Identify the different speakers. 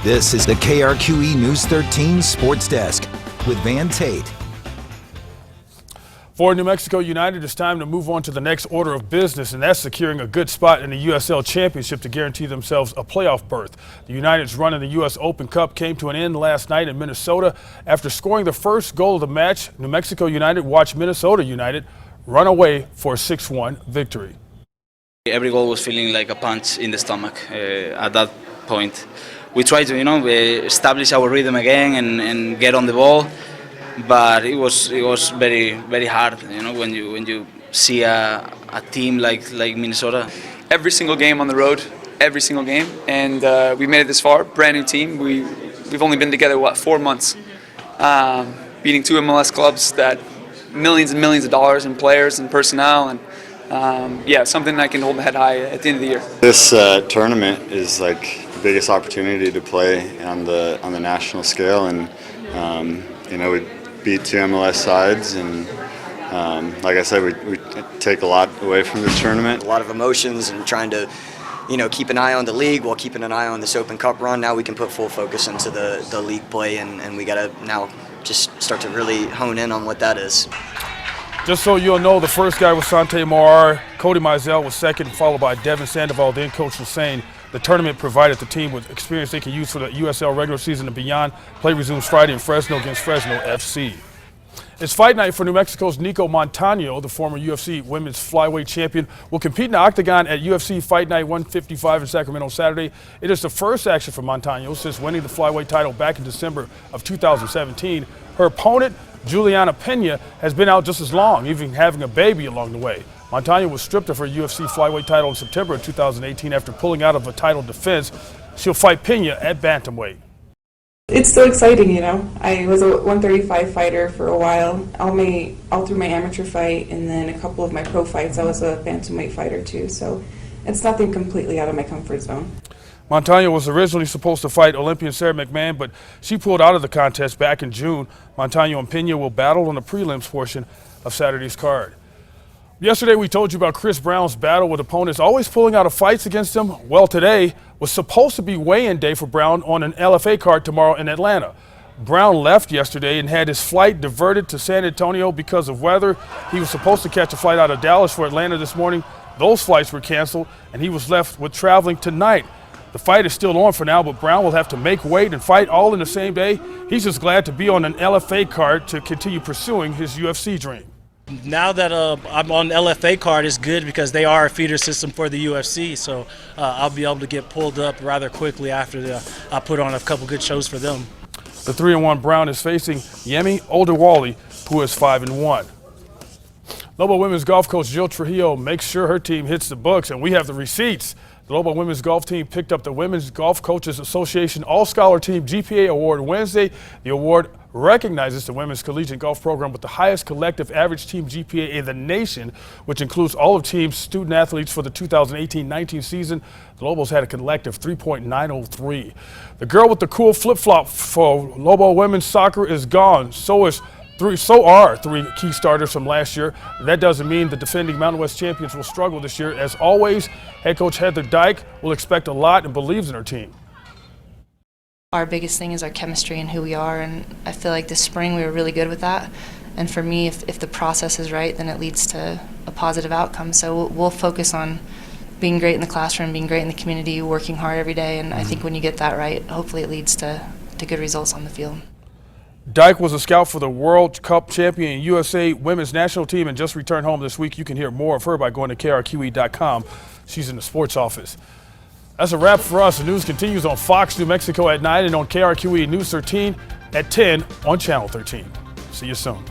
Speaker 1: This is the KRQE News 13 Sports Desk with Van Tate.
Speaker 2: For New Mexico United, it's time to move on to the next order of business, and that's securing a good spot in the USL Championship to guarantee themselves a playoff berth. The United's run in the U.S. Open Cup came to an end last night in Minnesota. After scoring the first goal of the match, New Mexico United watched Minnesota United run away for a 6-1 victory.
Speaker 3: Every goal was feeling like a punch in the stomach at that point. We tried to, establish our rhythm again and get on the ball. But it was very, very hard, when you see a team like Minnesota.
Speaker 4: Every single game on the road, every single game, and we made it this far. Brand new team. We've only been together 4 months, beating 2 MLS clubs that millions and millions of dollars in players and personnel, and something I can hold my head high at the end of the year.
Speaker 5: This tournament is like the biggest opportunity to play on the national scale, and we beat 2 MLS sides, and like I said, we take a lot away from this tournament.
Speaker 6: A lot of emotions and trying to, keep an eye on the league while keeping an eye on this Open Cup run. Now we can put full focus into the league play, and we got to now just start to really hone in on what that is.
Speaker 2: Just so you'll know, the first guy was Sante Morar, Cody Mizell was second, followed by Devin Sandoval, then Coach was saying the tournament provided the team with experience they can use for the USL regular season and beyond. Play resumes Friday in Fresno against Fresno FC. It's fight night for New Mexico's Nico Montano. The former UFC women's flyweight champion will compete in the octagon at UFC Fight Night 155 in Sacramento Saturday. It is the first action for Montano since winning the flyweight title back in December of 2017. Her opponent, Juliana Pena, has been out just as long, even having a baby along the way. Montano was stripped of her UFC flyweight title in September of 2018 after pulling out of a title defense. She'll fight Pena at bantamweight.
Speaker 7: It's so exciting, I was a 135 fighter for a while, all through my amateur fight, and then a couple of my pro fights I was a bantamweight fighter too, so it's nothing completely out of my comfort zone.
Speaker 2: Montano was originally supposed to fight Olympian Sarah McMahon, but she pulled out of the contest back in June. Montano and Pena will battle on the prelims portion of Saturday's card. Yesterday we told you about Chris Brown's battle with opponents always pulling out of fights against him. Well, today was supposed to be weigh-in day for Brown on an LFA card tomorrow in Atlanta. Brown left yesterday and had his flight diverted to San Antonio because of weather. He was supposed to catch a flight out of Dallas for Atlanta this morning. Those flights were canceled, and he was left with traveling tonight. The fight is still on for now, but Brown will have to make weight and fight all in the same day. He's just glad to be on an LFA card to continue pursuing his UFC dream.
Speaker 8: Now that I'm on LFA card is good because they are a feeder system for the UFC, so I'll be able to get pulled up rather quickly after I put on a couple good shows for them.
Speaker 2: The 3-1 Brown is facing Yemi Oldewale, who is 5-1. Lobo women's golf coach Jill Trujillo makes sure her team hits the books, and we have the receipts. The Lobo women's golf team picked up the Women's Golf Coaches Association All-Scholar Team GPA Award Wednesday. The award recognizes the women's collegiate golf program with the highest collective average team GPA in the nation, which includes all of team's student athletes for the 2018-19 season. The Lobos had a collective 3.903. The girl with the cool flip-flop for Lobo women's soccer is gone. So are 3 key starters from last year. That doesn't mean the defending Mountain West champions will struggle this year. As always, head coach Heather Dyke will expect a lot and believes in her team.
Speaker 9: Our biggest thing is our chemistry and who we are, and I feel like this spring we were really good with that. And for me, if the process is right, then it leads to a positive outcome. So we'll focus on being great in the classroom, being great in the community, working hard every day, and I think when you get that right, hopefully it leads to good results on the field.
Speaker 2: Dyke was a scout for the World Cup champion USA women's national team and just returned home this week. You can hear more of her by going to KRQE.com. She's in the sports office. That's a wrap for us. The news continues on Fox New Mexico at 9 and on KRQE News 13 at 10 on Channel 13. See you soon.